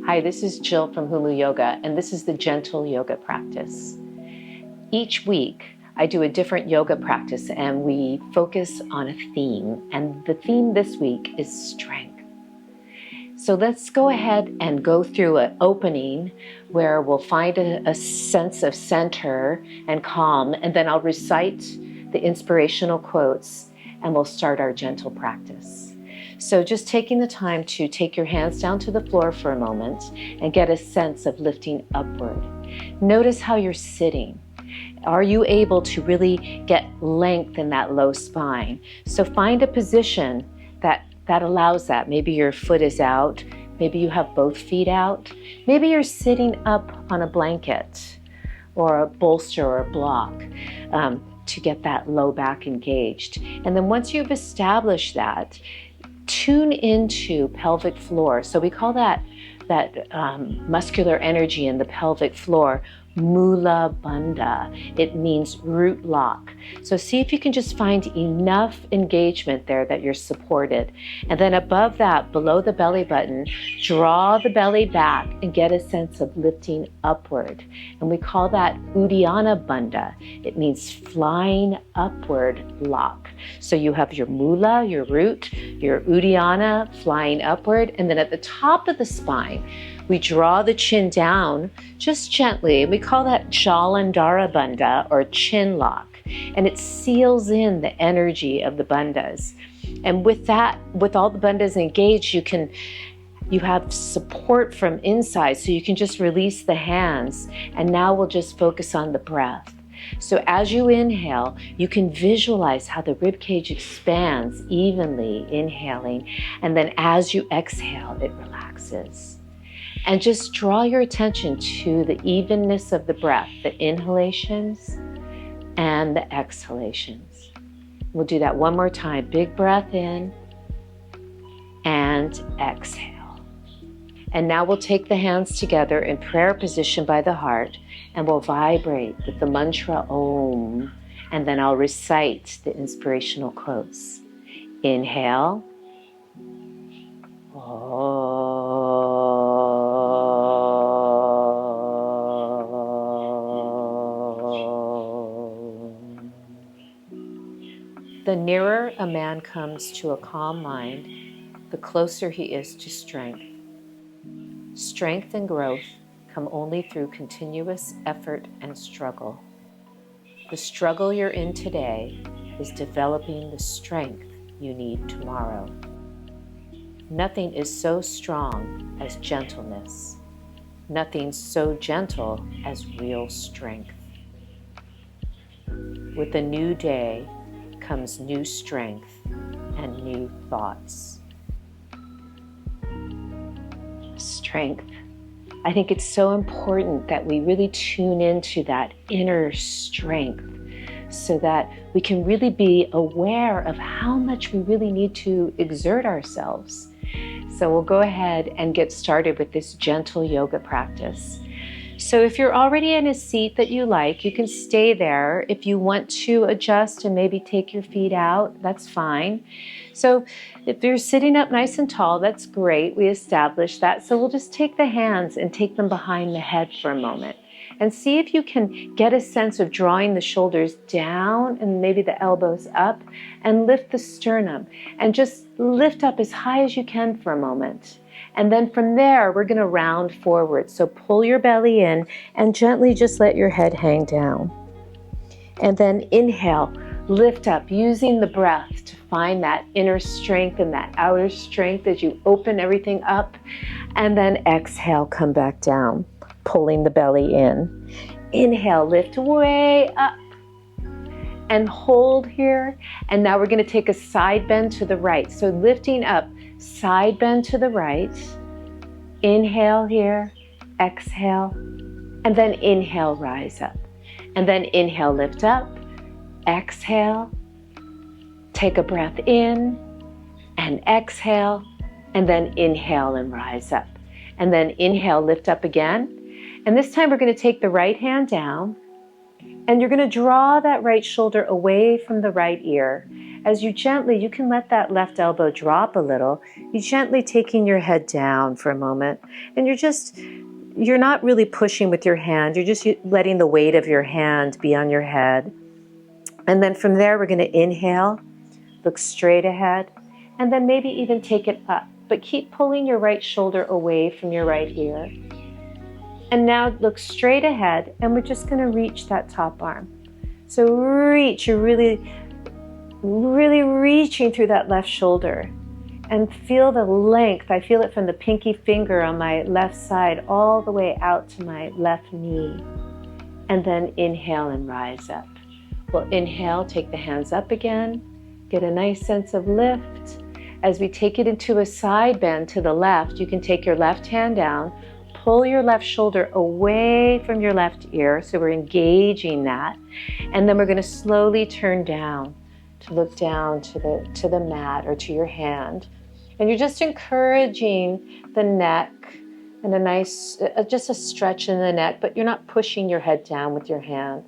Hi, this is Jill from Hulu Yoga, and this is the gentle yoga practice. Each week, I do a different yoga practice and we focus on a theme. And the theme this week is strength. So let's go ahead and go through an opening where we'll find a sense of center and calm, and then I'll recite the inspirational quotes and we'll start our gentle practice. So just taking the time to take your hands down to the floor for a moment and get a sense of lifting upward. Notice how you're sitting. Are you able to really get length in that low spine? So find a position that allows that. Maybe your foot is out. Maybe you have both feet out. Maybe you're sitting up on a blanket or a bolster or a block to get that low back engaged. And then once you've established that, tune into pelvic floor. So we call that muscular energy in the pelvic floor Mula Bandha. It means root lock. So see if you can just find enough engagement there that you're supported. And then above that, below the belly button, draw the belly back and get a sense of lifting upward. And we call that Uddiyana Bandha. It means flying upward lock. So you have your Mula, your root, your Uddiyana flying upward, and then at the top of the spine, we draw the chin down just gently. We call that Jalandhara Bandha or chin lock. And it seals in the energy of the bandhas. And with that, with all the bandhas engaged, you have support from inside, so you can just release the hands. And now we'll just focus on the breath. So as you inhale, you can visualize how the rib cage expands evenly, inhaling. And then as you exhale, it relaxes. And just draw your attention to the evenness of the breath, the inhalations and the exhalations. We'll do that one more time. Big breath in and exhale. And now we'll take the hands together in prayer position by the heart, and we'll vibrate with the mantra Om, and then I'll recite the inspirational quotes. Inhale. Om. The nearer a man comes to a calm mind, the closer he is to strength. Strength and growth come only through continuous effort and struggle. The struggle you're in today is developing the strength you need tomorrow. Nothing is so strong as gentleness. Nothing so gentle as real strength. With a new day comes new strength and new thoughts. Strength. I think it's so important that we really tune into that inner strength so that we can really be aware of how much we really need to exert ourselves. So we'll go ahead and get started with this gentle yoga practice. So if you're already in a seat that you like, you can stay there. If you want to adjust and maybe take your feet out, that's fine. So if you're sitting up nice and tall, that's great. We established that. So we'll just take the hands and take them behind the head for a moment. And see if you can get a sense of drawing the shoulders down and maybe the elbows up, and lift the sternum. And just lift up as high as you can for a moment. And then from there, we're going to round forward. So pull your belly in and gently just let your head hang down. And then inhale, lift up, using the breath to find that inner strength and that outer strength as you open everything up. And then exhale, come back down, pulling the belly in. Inhale, lift way up and hold here. And now we're going to take a side bend to the right. So lifting up, side bend to the right. Inhale here, exhale, and then inhale, rise up. And then inhale, lift up, exhale, take a breath in and exhale, and then inhale and rise up. And then inhale, lift up again. And this time we're going to take the right hand down And you're going to draw that right shoulder away from the right ear. As you can let that left elbow drop a little. You're gently taking your head down for a moment. And you're not really pushing with your hand. You're just letting the weight of your hand be on your head. And then from there, we're going to inhale, look straight ahead, and then maybe even take it up. But keep pulling your right shoulder away from your right ear. And now look straight ahead, and we're just going to reach that top arm. So reach, you're really reaching through that left shoulder. And feel the length. I feel it from the pinky finger on my left side all the way out to my left knee. And then inhale and rise up. We'll inhale, take the hands up again, get a nice sense of lift. As we take it into a side bend to the left, you can take your left hand down, pull your left shoulder away from your left ear, so we're engaging that. And then we're going to slowly turn down to look down to the mat or to your hand. And you're just encouraging the neck and a nice, just a stretch in the neck, but you're not pushing your head down with your hand.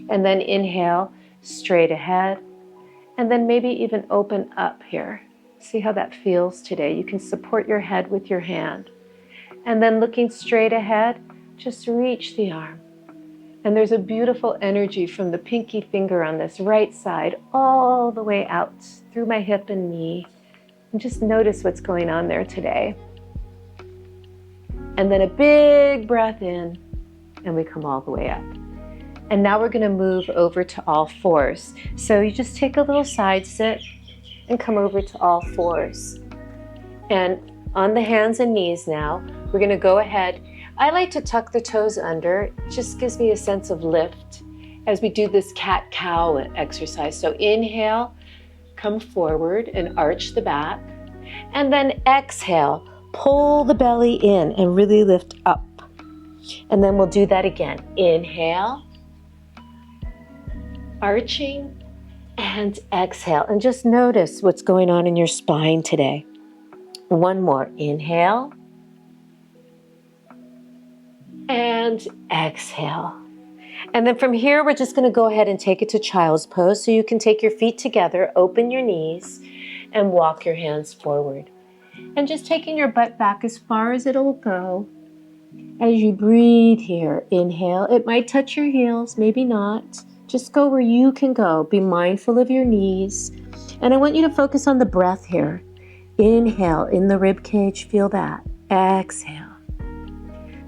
And then inhale, straight ahead, and then maybe even open up here. See how that feels today. You can support your head with your hand. And then looking straight ahead, just reach the arm. And there's a beautiful energy from the pinky finger on this right side all the way out through my hip and knee. And just notice what's going on there today. And then a big breath in, and we come all the way up. And now we're going to move over to all fours. So you just take a little side sit and come over to all fours. And on the hands and knees now, we're going to go ahead. I like to tuck the toes under. It just gives me a sense of lift as we do this cat-cow exercise. So inhale, come forward and arch the back. And then exhale, pull the belly in and really lift up. And then we'll do that again. Inhale, arching, and exhale. And just notice what's going on in your spine today. One more. Inhale. And exhale. And then from here, we're just going to go ahead and take it to child's pose. So you can take your feet together, open your knees, and walk your hands forward. And just taking your butt back as far as it'll go. As you breathe here, inhale. It might touch your heels, maybe not. Just go where you can go. Be mindful of your knees. And I want you to focus on the breath here. Inhale in the rib cage, feel that. Exhale.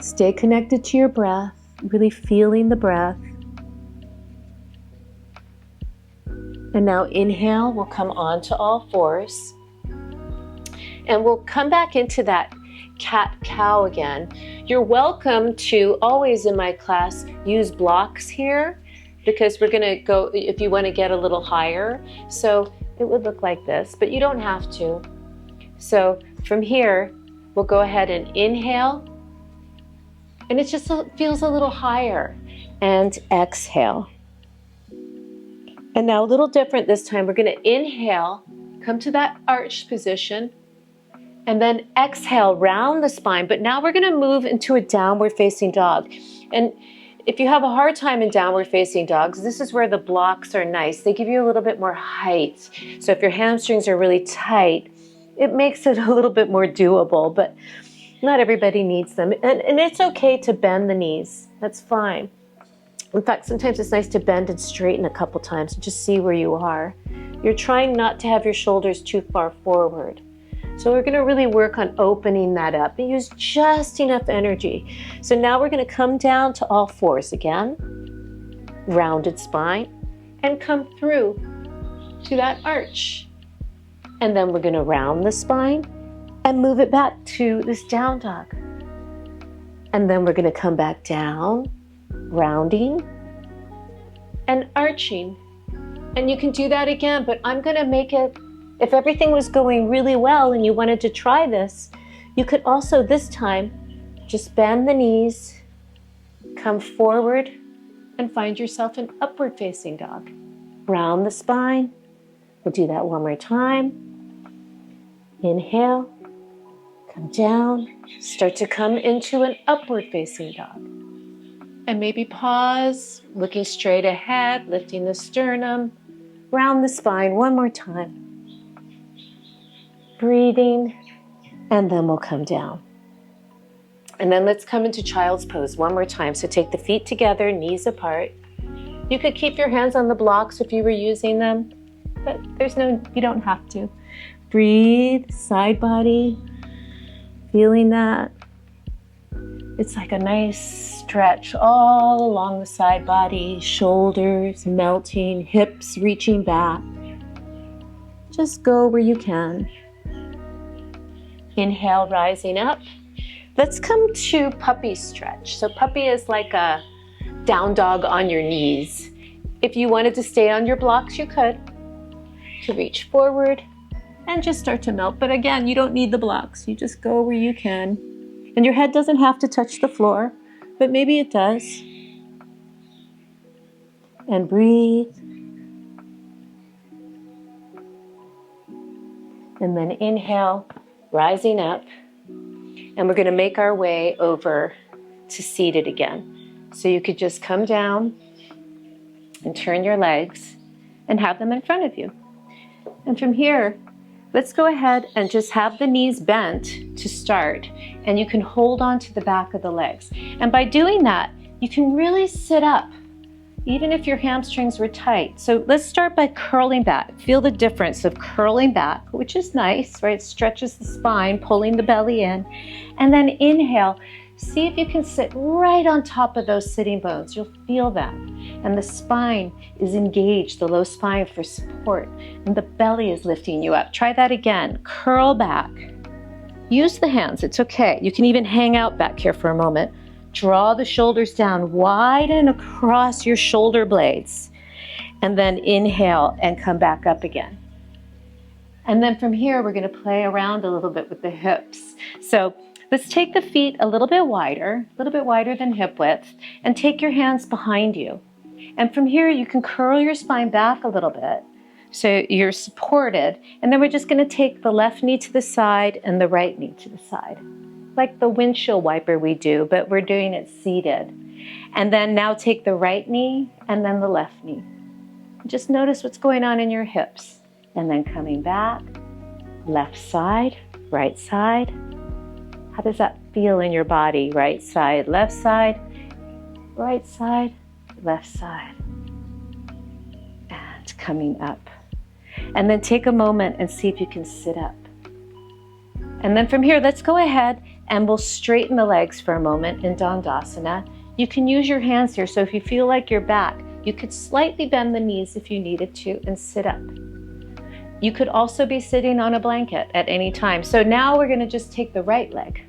Stay connected to your breath, really feeling the breath. And now inhale, we'll come on to all fours. And we'll come back into that cat-cow again. You're welcome to always in my class use blocks here because we're gonna go, if you wanna get a little higher. So it would look like this, but you don't have to. So from here, we'll go ahead and inhale. And it just feels a little higher. And exhale. And now a little different this time. We're going to inhale, come to that arched position, and then exhale, round the spine. But now we're going to move into a downward facing dog. And if you have a hard time in downward facing dogs, this is where the blocks are nice. They give you a little bit more height. So if your hamstrings are really tight, it makes it a little bit more doable. But not everybody needs them. And it's okay to bend the knees. That's fine. In fact, sometimes it's nice to bend and straighten a couple times and just see where you are. You're trying not to have your shoulders too far forward. So we're going to really work on opening that up and use just enough energy. So now we're going to come down to all fours again. Rounded spine. And come through to that arch. And then we're going to round the spine and move it back to this down dog. And then we're going to come back down, rounding and arching. And you can do that again, but I'm going to make it, if everything was going really well and you wanted to try this, you could also this time just bend the knees, come forward and find yourself an upward facing dog. Round the spine. We'll do that one more time. Inhale. Come down, start to come into an upward facing dog. And maybe pause, looking straight ahead, lifting the sternum, round the spine one more time. Breathing, and then we'll come down. And then let's come into child's pose one more time. So take the feet together, knees apart. You could keep your hands on the blocks if you were using them, but you don't have to. Breathe, side body, feeling that. It's like a nice stretch all along the side body, shoulders melting, hips reaching back. Just go where you can. Inhale, rising up. Let's come to puppy stretch. So puppy is like a down dog on your knees. If you wanted to stay on your blocks, you could. To reach forward and just start to melt. But again, you don't need the blocks. You just go where you can. And your head doesn't have to touch the floor, but maybe it does. And breathe. And then inhale, rising up. And we're going to make our way over to seated again. So you could just come down and turn your legs and have them in front of you. And from here, let's go ahead and just have the knees bent to start. And you can hold on to the back of the legs. And by doing that, you can really sit up, even if your hamstrings were tight. So let's start by curling back. Feel the difference of curling back, which is nice, right? It stretches the spine, pulling the belly in. And then inhale. See if you can sit right on top of those sitting bones. You'll feel them. And the spine is engaged, the low spine for support. And the belly is lifting you up. Try that again. Curl back. Use the hands. It's okay. You can even hang out back here for a moment. Draw the shoulders down, widen across your shoulder blades. And then inhale and come back up again. And then from here, we're going to play around a little bit with the hips. So let's take the feet a little bit wider than hip width, and take your hands behind you. And from here, you can curl your spine back a little bit so you're supported. And then we're just going to take the left knee to the side and the right knee to the side, like the windshield wiper we do, but we're doing it seated. And then now take the right knee and then the left knee. Just notice what's going on in your hips. And then coming back, left side, right side. How does that feel in your body? Right side, left side, left side. And coming up. And then take a moment and see if you can sit up. And then from here, let's go ahead and we'll straighten the legs for a moment in Dandasana. You can use your hands here. So if you feel like you're back, you could slightly bend the knees if you needed to and sit up. You could also be sitting on a blanket at any time. So now we're going to just take the right leg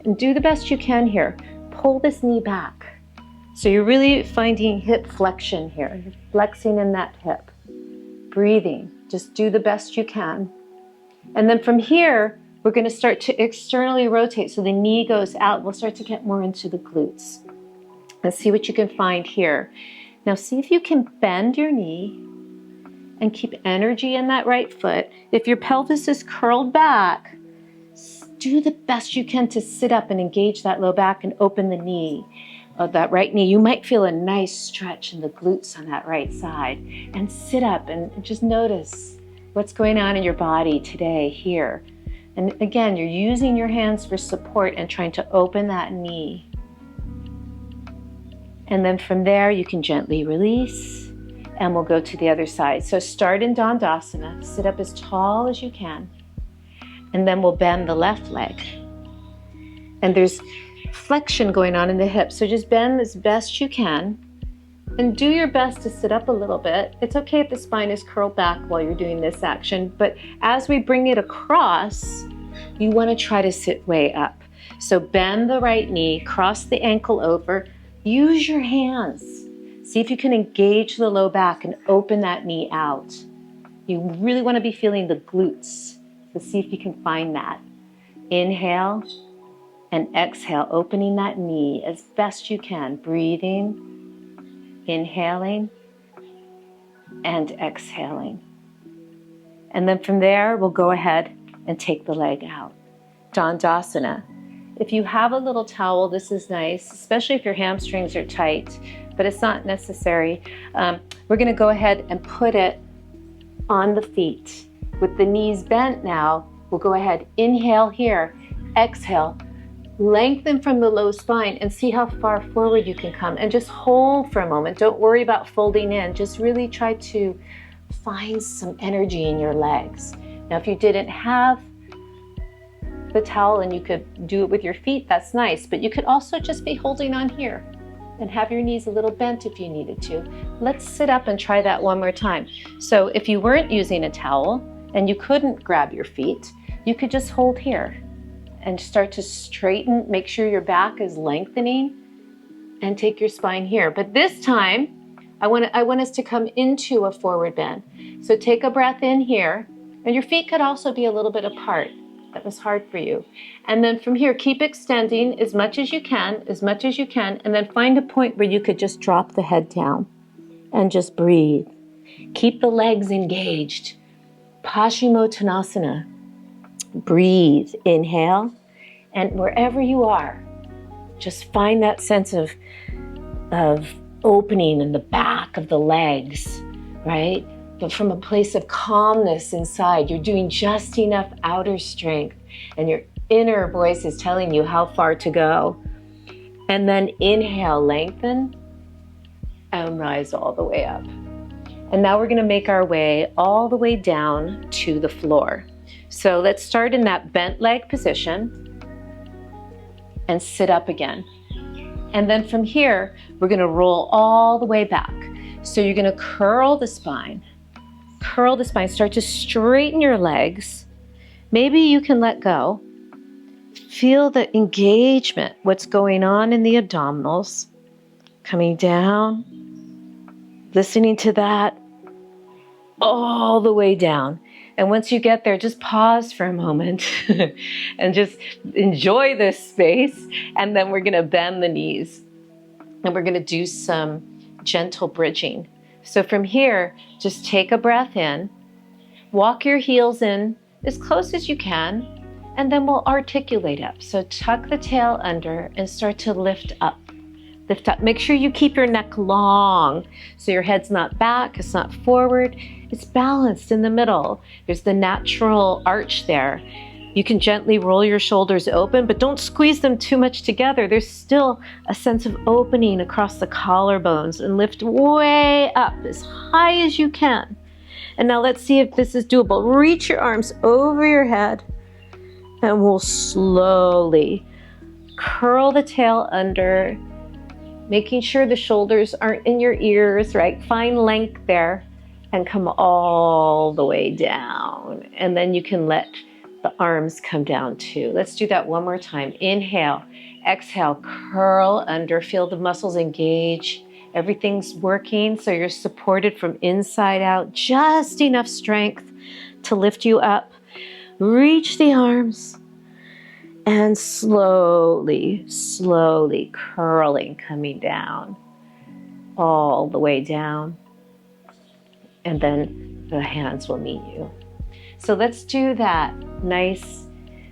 and do the best you can here. Pull this knee back. So you're really finding hip flexion here. You're flexing in that hip. Breathing. Just do the best you can. And then from here, we're going to start to externally rotate so the knee goes out. We'll start to get more into the glutes. Let's see what you can find here. Now see if you can bend your knee and keep energy in that right foot. If your pelvis is curled back, do the best you can to sit up and engage that low back and open the knee of that right knee. You might feel a nice stretch in the glutes on that right side. And sit up and just notice what's going on in your body today, here. And again, you're using your hands for support and trying to open that knee. And then from there, you can gently release and we'll go to the other side. So start in Dandasana, sit up as tall as you can. And then we'll bend the left leg. And there's flexion going on in the hips. So just bend as best you can and do your best to sit up a little bit. It's okay if the spine is curled back while you're doing this action, but as we bring it across, you want to try to sit way up. So bend the right knee, cross the ankle over, use your hands. See if you can engage the low back and open that knee out. You really want to be feeling the glutes. So see if you can find that. Inhale and exhale, opening that knee as best you can. Breathing, inhaling, and exhaling. And then from there, we'll go ahead and take the leg out. Dandasana. If you have a little towel, this is nice, especially if your hamstrings are tight, but it's not necessary. We're gonna go ahead and put it on the feet. With the knees bent now, we'll go ahead, inhale here, exhale, lengthen from the low spine and see how far forward you can come, and just hold for a moment. Don't worry about folding in, just really try to find some energy in your legs. Now, if you didn't have the towel and you could do it with your feet, that's nice, but you could also just be holding on here and have your knees a little bent if you needed to. Let's sit up and try that one more time. So if you weren't using a towel and you couldn't grab your feet, you could just hold here and start to straighten, make sure your back is lengthening, and take your spine here. But this time, I want us to come into a forward bend. So take a breath in here, and your feet could also be a little bit apart. That was hard for you. And then from here, keep extending as much as you can, and then find a point where you could just drop the head down and just breathe. Keep the legs engaged. Paschimottanasana. Breathe, inhale, and wherever you are, just find that sense of opening in the back of the legs, right? But from a place of calmness inside. You're doing just enough outer strength, and your inner voice is telling you how far to go. And then inhale, lengthen, and rise all the way up. And now we're gonna make our way all the way down to the floor. So let's start in that bent leg position and sit up again. And then from here, we're gonna roll all the way back. So you're gonna curl the spine, start to straighten your legs. Maybe you can let go. Feel the engagement, what's going on in the abdominals, coming down, listening to that all the way down. And once you get there, just pause for a moment and just enjoy this space. And then we're gonna bend the knees and we're gonna do some gentle bridging. So from here, just take a breath in, walk your heels in as close as you can, and then we'll articulate up. So tuck the tail under and start to lift up. Lift up. Make sure you keep your neck long so your head's not back, it's not forward, it's balanced in the middle. There's the natural arch there. You can gently roll your shoulders open, but don't squeeze them too much together. There's still a sense of opening across the collarbones, and lift way up as high as you can. And now let's see if this is doable. Reach your arms over your head, and we'll slowly curl the tail under, making sure the shoulders aren't in your ears, right? Find length there and come all the way down. And then you can let the arms come down too. Let's do that one more time. Inhale, exhale, curl under, feel the muscles engage. Everything's working, so you're supported from inside out. Just enough strength to lift you up. Reach the arms. And slowly, slowly curling, coming down, all the way down. And then the hands will meet you. So let's do that nice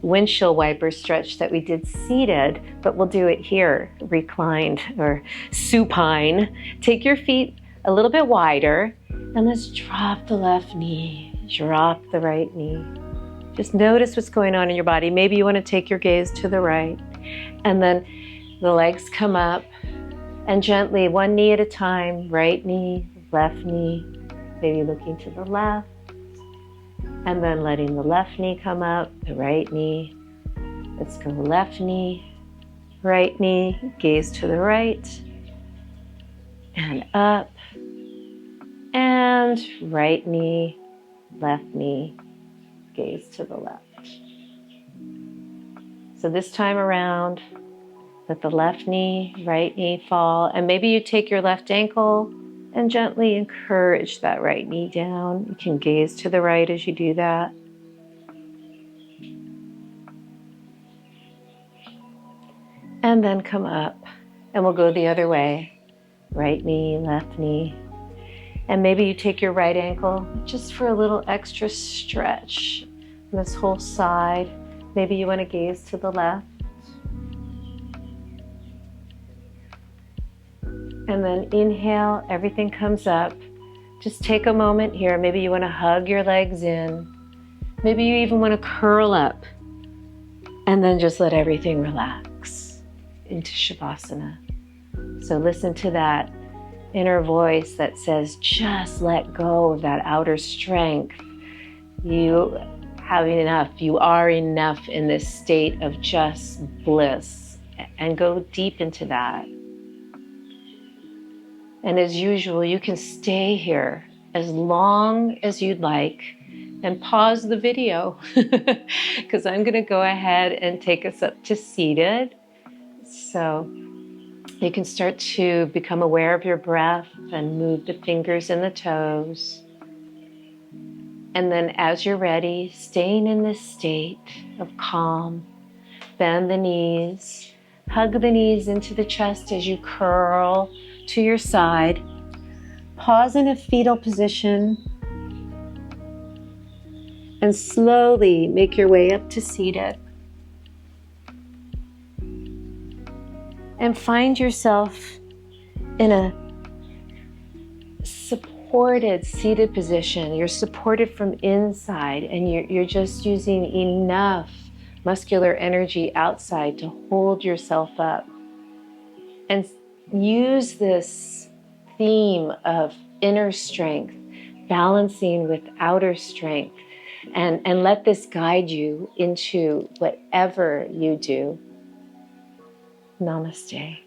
windshield wiper stretch that we did seated, but we'll do it here, reclined or supine. Take your feet a little bit wider, and let's drop the left knee, drop the right knee. Just notice what's going on in your body. Maybe you want to take your gaze to the right, and then the legs come up, and gently, one knee at a time, right knee, left knee, maybe looking to the left, and then letting the left knee come up, the right knee. Let's go left knee, right knee, gaze to the right, and up, and right knee, left knee, gaze to the left. So this time around, let the left knee, right knee fall, and maybe you take your left ankle and gently encourage that right knee down. You can gaze to the right as you do that. And then come up, and we'll go the other way. Right knee, left knee. And maybe you take your right ankle just for a little extra stretch on this whole side. Maybe you want to gaze to the left. And then inhale, everything comes up. Just take a moment here. Maybe you want to hug your legs in. Maybe you even want to curl up. And then just let everything relax into Shavasana. So listen to that inner voice that says, just let go of that outer strength. You have enough. You are enough in this state of just bliss. And go deep into that. And as usual, you can stay here as long as you'd like and pause the video because I'm going to go ahead and take us up to seated. So you can start to become aware of your breath and move the fingers and the toes. And then as you're ready, staying in this state of calm, bend the knees, hug the knees into the chest as you curl to your side. Pause in a fetal position and slowly make your way up to seated. And find yourself in a supported seated position. You're supported from inside and you're just using enough muscular energy outside to hold yourself up. And use this theme of inner strength, balancing with outer strength, and let this guide you into whatever you do. Namaste.